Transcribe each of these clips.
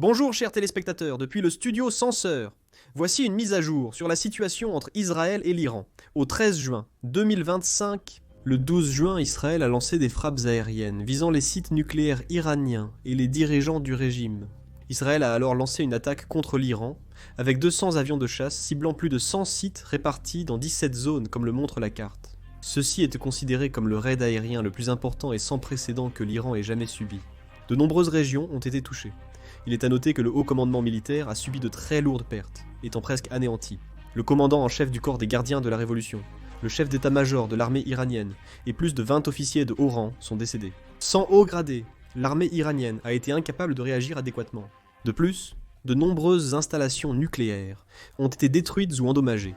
Bonjour chers téléspectateurs, depuis le studio Censeur. Voici une mise à jour sur la situation entre Israël et l'Iran. Au 13 juin 2025, le 12 juin, Israël a lancé des frappes aériennes visant les sites nucléaires iraniens et les dirigeants du régime. Israël a alors lancé une attaque contre l'Iran, avec 200 avions de chasse ciblant plus de 100 sites répartis dans 17 zones comme le montre la carte. Ceci était considéré comme le raid aérien le plus important et sans précédent que l'Iran ait jamais subi. De nombreuses régions ont été touchées. Il est à noter que le haut commandement militaire a subi de très lourdes pertes, étant presque anéanti. Le commandant en chef du corps des gardiens de la Révolution, le chef d'état-major de l'armée iranienne et plus de 20 officiers de haut rang sont décédés. Sans haut gradé, l'armée iranienne a été incapable de réagir adéquatement. De plus, de nombreuses installations nucléaires ont été détruites ou endommagées,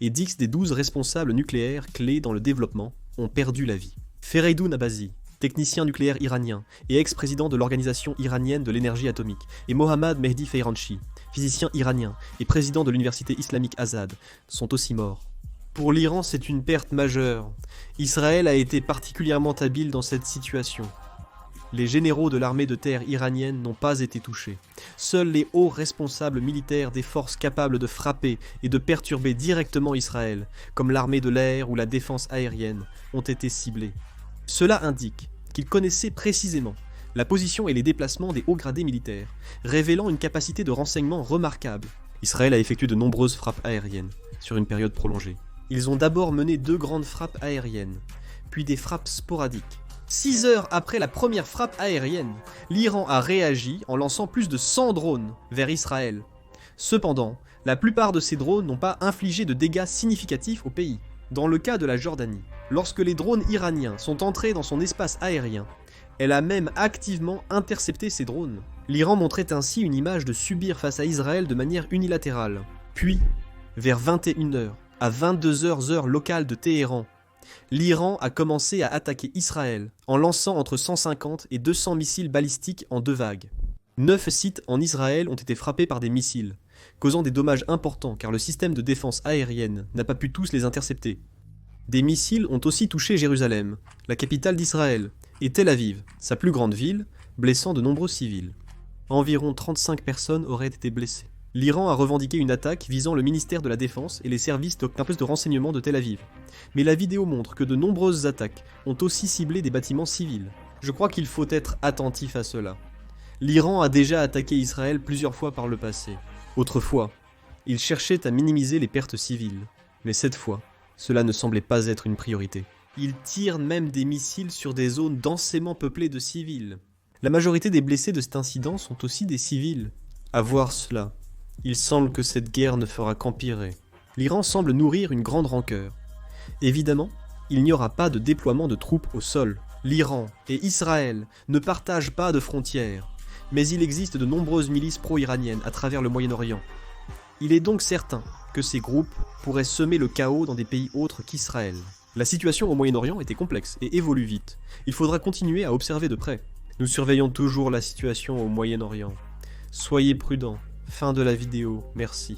et 10 des 12 responsables nucléaires clés dans le développement ont perdu la vie. Fereydoun Abazi, technicien nucléaire iranien et ex-président de l'Organisation iranienne de l'énergie atomique, et Mohammad Mehdi Feyranchi, physicien iranien et président de l'université islamique Azad, sont aussi morts. Pour l'Iran, c'est une perte majeure. Israël a été particulièrement habile dans cette situation. Les généraux de l'armée de terre iranienne n'ont pas été touchés. Seuls les hauts responsables militaires des forces capables de frapper et de perturber directement Israël, comme l'armée de l'air ou la défense aérienne, ont été ciblés. Cela indique qu'ils connaissaient précisément la position et les déplacements des hauts gradés militaires, révélant une capacité de renseignement remarquable. Israël a effectué de nombreuses frappes aériennes, sur une période prolongée. Ils ont d'abord mené 2 grandes frappes aériennes, puis des frappes sporadiques. 6 heures après la première frappe aérienne, l'Iran a réagi en lançant plus de 100 drones vers Israël. Cependant, la plupart de ces drones n'ont pas infligé de dégâts significatifs au pays. Dans le cas de la Jordanie, lorsque les drones iraniens sont entrés dans son espace aérien, elle a même activement intercepté ces drones. L'Iran montrait ainsi une image de subir face à Israël de manière unilatérale. Puis, vers 21h, à 22h heure locale de Téhéran, l'Iran a commencé à attaquer Israël en lançant entre 150 et 200 missiles balistiques en 2 vagues. 9 sites en Israël ont été frappés par des missiles, causant des dommages importants car le système de défense aérienne n'a pas pu tous les intercepter. Des missiles ont aussi touché Jérusalem, la capitale d'Israël, et Tel Aviv, sa plus grande ville, blessant de nombreux civils. Environ 35 personnes auraient été blessées. L'Iran a revendiqué une attaque visant le ministère de la Défense et les services de renseignement de Tel Aviv. Mais la vidéo montre que de nombreuses attaques ont aussi ciblé des bâtiments civils. Je crois qu'il faut être attentif à cela. L'Iran a déjà attaqué Israël plusieurs fois par le passé. Autrefois, il cherchait à minimiser les pertes civiles. Mais cette fois, cela ne semblait pas être une priorité. Il tire même des missiles sur des zones densément peuplées de civils. La majorité des blessés de cet incident sont aussi des civils. À voir cela, il semble que cette guerre ne fera qu'empirer. L'Iran semble nourrir une grande rancœur. Évidemment, il n'y aura pas de déploiement de troupes au sol. L'Iran et Israël ne partagent pas de frontières, mais il existe de nombreuses milices pro-iraniennes à travers le Moyen-Orient. Il est donc certain que ces groupes pourraient semer le chaos dans des pays autres qu'Israël. La situation au Moyen-Orient était complexe et évolue vite. Il faudra continuer à observer de près. Nous surveillons toujours la situation au Moyen-Orient. Soyez prudents. Fin de la vidéo. Merci.